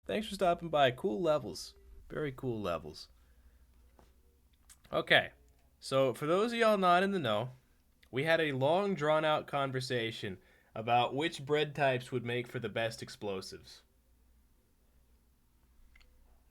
Thanks for stopping by. Cool levels. Very cool levels. Okay. So, for those of y'all not in the know, we had a long, drawn out conversation about which bread types would make for the best explosives.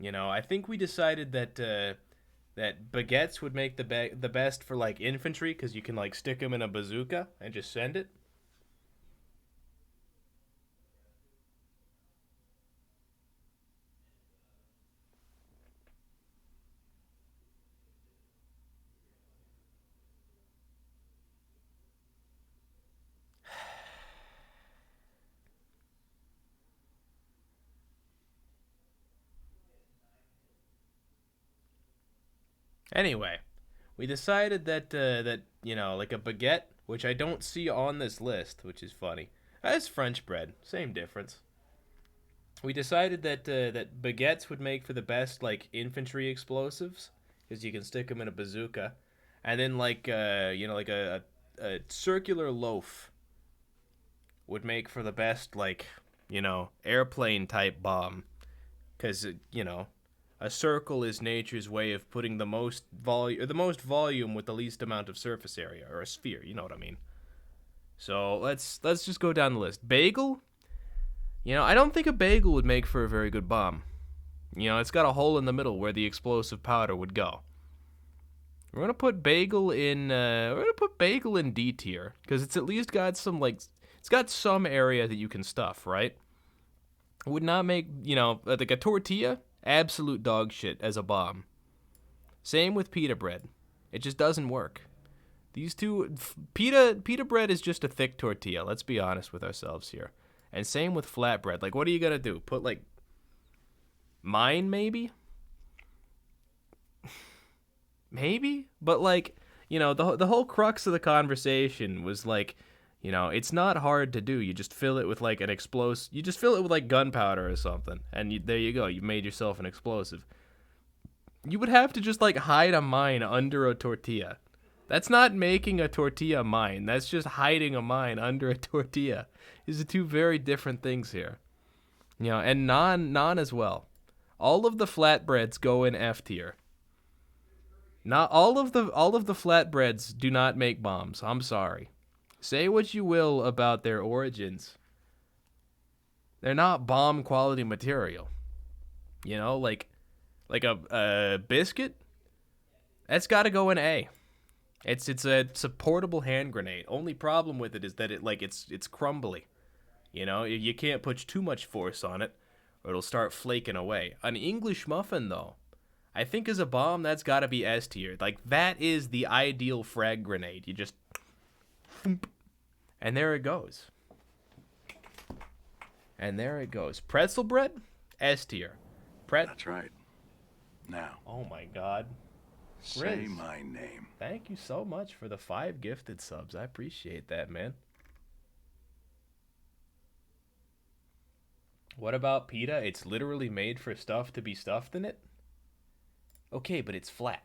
I think we decided that baguettes would make the best for like infantry because you can like stick them in a bazooka and just send it. Anyway, we decided that like a baguette, which I don't see on this list, which is funny. As French bread, same difference. We decided that baguettes would make for the best like infantry explosives because you can stick them in a bazooka, and then like a circular loaf would make for the best like airplane type bomb because a circle is nature's way of putting the most volume with the least amount of surface area, or a sphere. You know what I mean? So let's just go down the list. Bagel. I don't think a bagel would make for a very good bomb. It's got a hole in the middle where the explosive powder would go. We're gonna put bagel in D tier because it's at least got it's got some area that you can stuff, right? Would not make like a tortilla absolute dog shit as a bomb. Same with pita bread. It just doesn't work. These two pita bread is just a thick tortilla. Let's be honest with ourselves here. And same with flatbread. Like, what are you gonna do? Put like mine maybe, maybe, but like the whole crux of the conversation was like. It's not hard to do. You just fill it with like an explosive. You just fill it with like gunpowder or something, and there you go. You made yourself an explosive. You would have to just like hide a mine under a tortilla. That's not making a tortilla mine. That's just hiding a mine under a tortilla. These are two very different things here. And naan as well. All of the flatbreads go in F tier. Not all of the flatbreads do not make bombs. I'm sorry. Say what you will about their origins. They're not bomb quality material. Like a biscuit, that's got to go in A. It's a portable hand grenade. Only problem with it is that it's crumbly. You can't put too much force on it, or it'll start flaking away. An English muffin though, I think as a bomb that's got to be S tier. Like that is the ideal frag grenade. You just and there it goes. And there it goes. Pretzel bread, S tier. That's right. Now, Oh my God. say Riz, my name. thank you so much for the 5 gifted subs. I appreciate that, man. What about pita? It's literally made for stuff to be stuffed in it. Okay, but it's flat.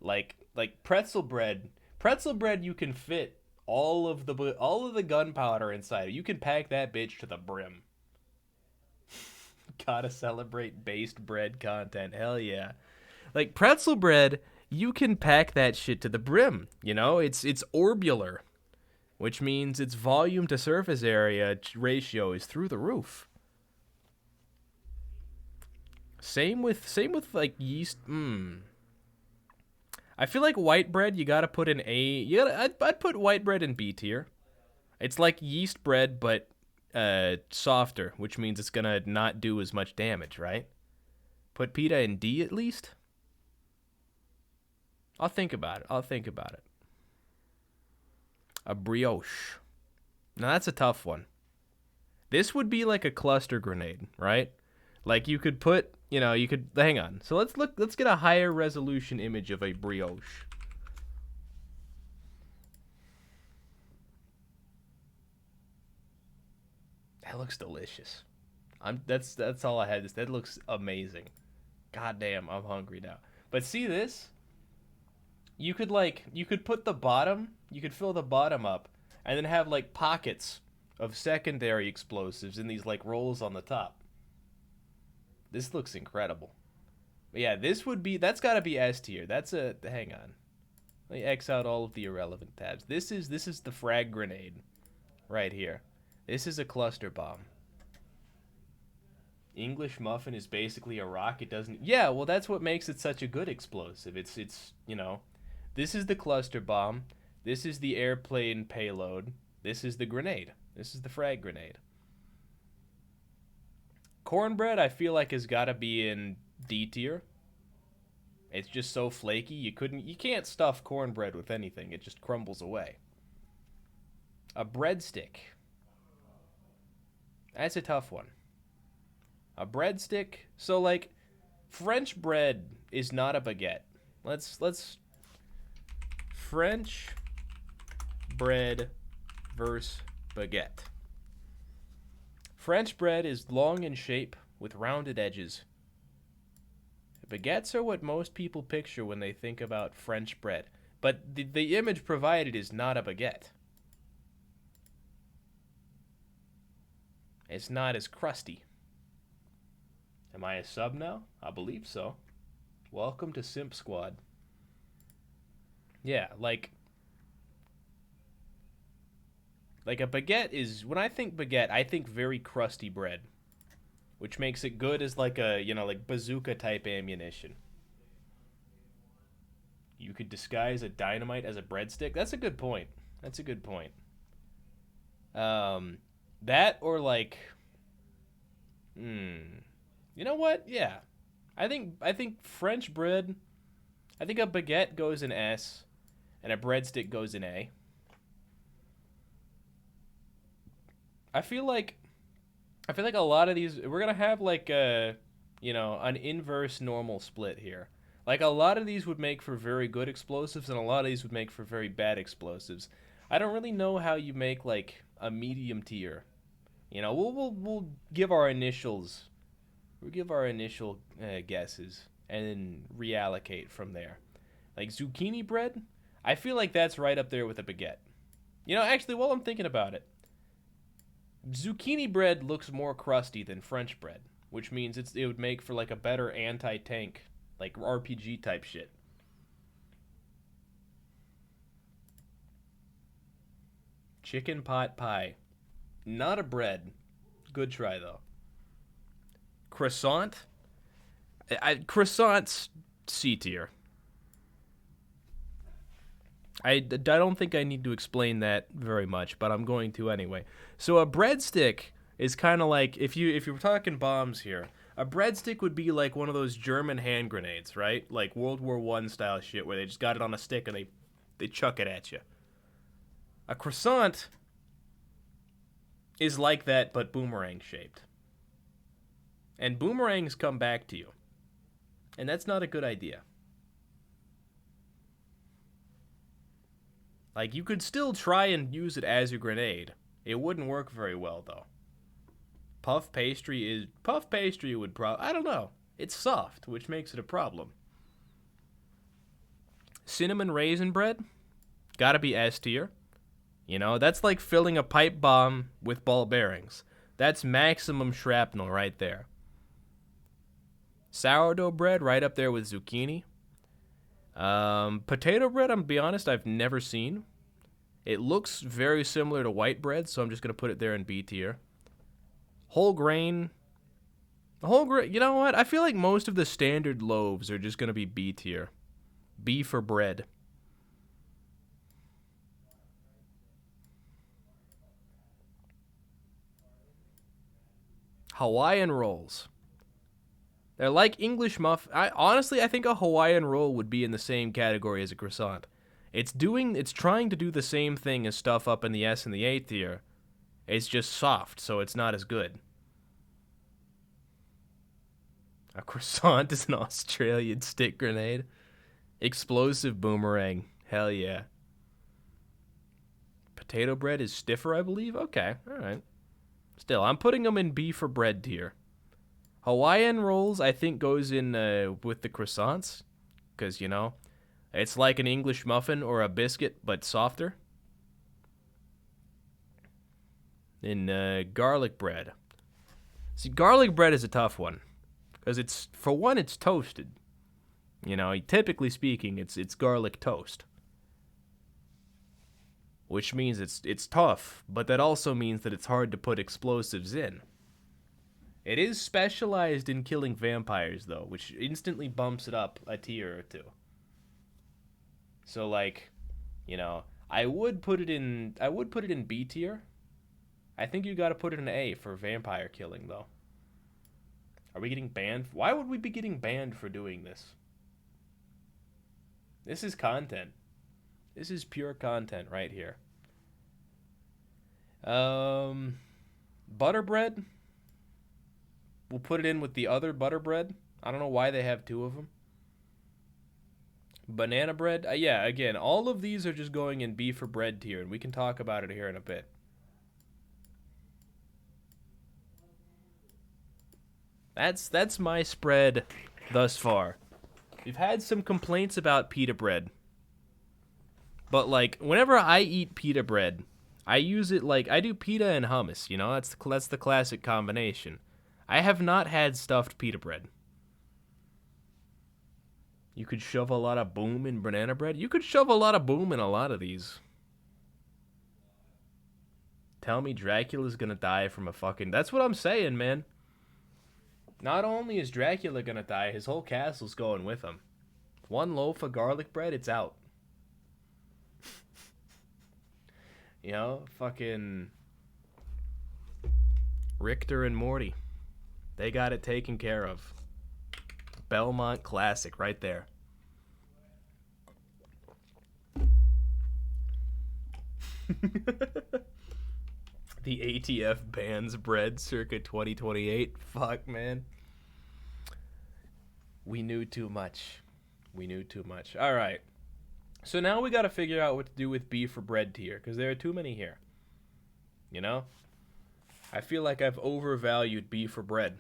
Like pretzel bread. Pretzel bread, you can fit all of the gunpowder inside. You can pack that bitch to the brim. Gotta celebrate based bread content. Hell yeah. Like pretzel bread, you can pack that shit to the brim. It's orbular, which means its volume to surface area ratio is through the roof. Same with like yeast. I feel like white bread you gotta put in A. I'd put white bread in B tier. It's like yeast bread, but softer, which means it's gonna not do as much damage, right? Put pita in D at least. I'll think about it. A brioche. Now that's a tough one. This would be like a cluster grenade, right? Like you could put, you could hang on. So let's get a higher resolution image of a brioche. That looks delicious. That's all I had. That looks amazing. God damn, I'm hungry now. But see this? You could put the bottom, you could fill the bottom up, and then have like pockets of secondary explosives in these like rolls on the top. This looks incredible. But yeah, that's got to be S tier. Hang on. Let me X out all of the irrelevant tabs. This is the frag grenade right here. This is a cluster bomb. English muffin is basically a rock. It doesn't. Yeah, well, that's what makes it such a good explosive. It's this is the cluster bomb. This is the airplane payload. This is the grenade. This is the frag grenade. Cornbread, I feel like, has got to be in D tier. It's just so flaky. You can't stuff cornbread with anything. It just crumbles away. A breadstick. That's a tough one. A breadstick. So like, French bread is not a baguette. Let's French bread versus baguette. French bread is long in shape with rounded edges. Baguettes are what most people picture when they think about French bread, but the image provided is not a baguette. It's not as crusty. Am I a sub now? I believe so. Welcome to Simp Squad. Yeah, like a baguette is, when I think baguette, I think very crusty bread, which makes it good as like a, like bazooka type ammunition. You could disguise a dynamite as a breadstick. That's a good point. That or like, you know what? Yeah, I think French bread. I think a baguette goes in S, and a breadstick goes in A. I feel like a lot of these, we're gonna have like an inverse normal split here. Like a lot of these would make for very good explosives, and a lot of these would make for very bad explosives. I don't really know how you make like a medium tier. We'll give our initials. We'll give our initial guesses and then reallocate from there. Like zucchini bread, I feel like that's right up there with a baguette. Actually, while I'm thinking about it, zucchini bread looks more crusty than French bread, which means it would make for like a better anti-tank, like RPG type shit. Chicken pot pie. Not a bread. Good try though. Croissant? Croissant's C tier. I don't think I need to explain that very much, but I'm going to anyway. So a breadstick is kind of like, if you were talking bombs here, a breadstick would be like one of those German hand grenades, right? Like World War I style shit where they just got it on a stick and they chuck it at you. A croissant is like that, but boomerang shaped. And boomerangs come back to you. And that's not a good idea. Like, you could still try and use it as a grenade. It wouldn't work very well, though. Puff pastry would I don't know. It's soft, which makes it a problem. Cinnamon raisin bread? Gotta be S tier. That's like filling a pipe bomb with ball bearings. That's maximum shrapnel right there. Sourdough bread, right up there with zucchini. Potato bread, I'm gonna be honest, I've never seen. It looks very similar to white bread, so I'm just gonna put it there in B tier. Whole grain, you know what? I feel like most of the standard loaves are just gonna be B tier. B for bread. Hawaiian rolls. They're like English muffin. I think a Hawaiian roll would be in the same category as a croissant. It's trying to do the same thing as stuff up in the S and the A tier. It's just soft, so it's not as good. A croissant is an Australian stick grenade. Explosive boomerang. Hell yeah. Potato bread is stiffer, I believe? Okay, alright. Still, I'm putting them in B for bread tier. Hawaiian rolls, I think, goes in with the croissants. Because, it's like an English muffin or a biscuit, but softer. And garlic bread. See, garlic bread is a tough one. because it's, for one, it's toasted. You know, typically speaking, it's garlic toast, which means it's tough, but that also means that it's hard to put explosives in. It is specialized in killing vampires, though, which instantly bumps it up a tier or two. So, like, you know, I would put it in B tier. I think you got to put it in A for vampire killing, though. Are we getting banned? Why would we be getting banned for doing this? This is content. This is pure content right here. Butterbread. We'll put it in with the other butterbread. I don't know why they have two of them. Banana bread. Yeah, again, all of these are just going in B for bread tier, and we can talk about it here in a bit. That's my spread thus far. We've had some complaints about pita bread. But, like, whenever I eat pita bread, I use it like, I do pita and hummus, you know? That's the classic combination. I have not had stuffed pita bread. You could shove a lot of boom in banana bread? You could shove a lot of boom in a lot of these. Tell me Dracula's gonna die from a fucking... That's what I'm saying, man. Not only is Dracula gonna die, his whole castle's going with him. One loaf of garlic bread, it's out. You know, fucking Richter and Morty. They got it taken care of. Belmont classic right there. The ATF bans bread circa 2028. Fuck, man. We knew too much. We knew too much. All right. So now we got to figure out what to do with B for bread tier, because there are too many here. You know? I feel like I've overvalued B for bread.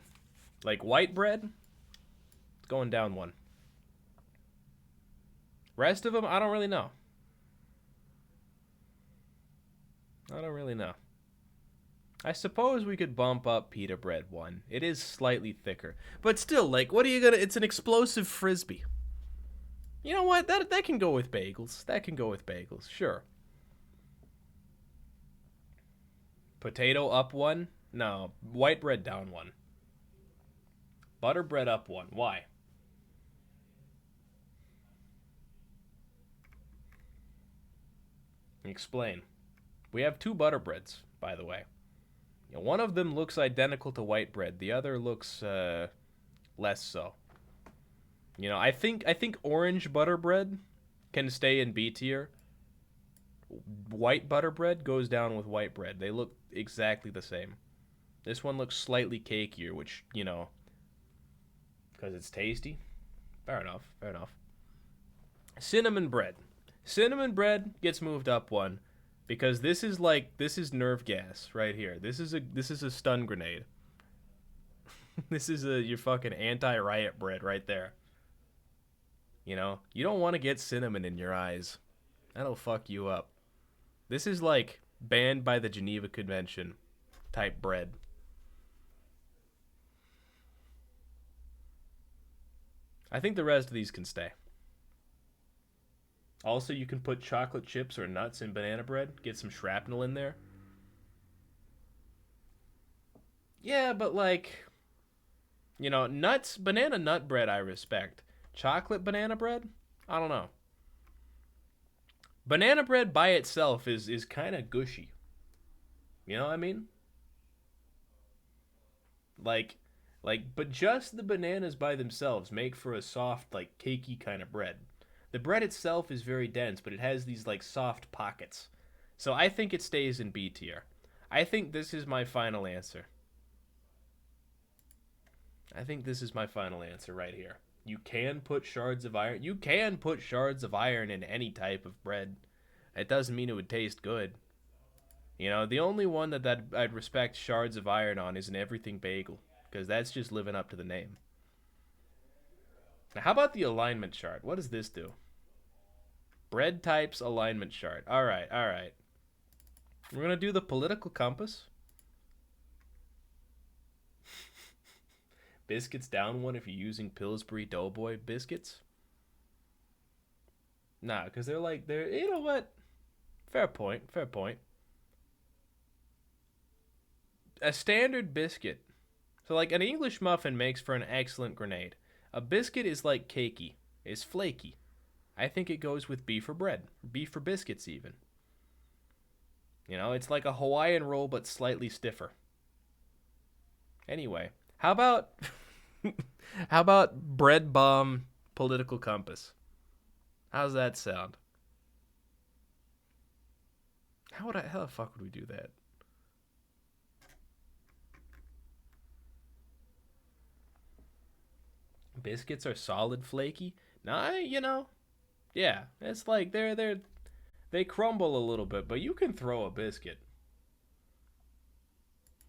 Like white bread, it's going down one. Rest of them, I don't really know. I don't really know. I suppose we could bump up pita bread one. It is slightly thicker. But still, like, what are you gonna... It's an explosive frisbee. You know what? That can go with bagels. That can go with bagels, sure. Potato up one? No. White bread down one. Butter bread up one. Why? Explain. We have two butter breads, by the way. You know, one of them looks identical to white bread. The other looks less so. You know, I think orange butter bread can stay in B tier. White butter bread goes down with white bread. They look exactly the same. This one looks slightly cakier, which, you know, because it's tasty. Fair enough, fair enough. Cinnamon bread. Cinnamon bread gets moved up one because this is nerve gas right here. This is a stun grenade. This is your fucking anti-riot bread right there. You know, you don't want to get cinnamon in your eyes. That'll fuck you up. This is like banned by the Geneva Convention type bread. I think the rest of these can stay. Also, you can put chocolate chips or nuts in banana bread. Get some shrapnel in there. Yeah, but like, you know, nuts, banana nut bread I respect. Chocolate banana bread? I don't know. Banana bread by itself is kind of gushy. You know what I mean? Like, but just the bananas by themselves make for a soft, like, cakey kind of bread. The bread itself is very dense, but it has these, like, soft pockets. So I think it stays in B tier. I think this is my final answer. I think this is my final answer right here. You can put shards of iron. You can put shards of iron in any type of bread. It doesn't mean it would taste good. You know, the only one that I'd respect shards of iron on is an everything bagel, because that's just living up to the name. Now, how about the alignment chart? What does this do? Bread types alignment chart. All right, all right. We're going to do the political compass. biscuits down one if you're using Pillsbury Doughboy biscuits? Nah, because they're you know what? Fair point, fair point. A standard biscuit. So like an English muffin makes for an excellent grenade. A biscuit is like cakey. It's flaky. I think it goes with beef or bread. Beef or biscuits even. You know, it's like a Hawaiian roll but slightly stiffer. Anyway, how about how about bread bomb political compass? How's that sound? How the fuck would we do that? Biscuits are solid flaky. Nah, you know, yeah, it's like they crumble a little bit, but you can throw a biscuit.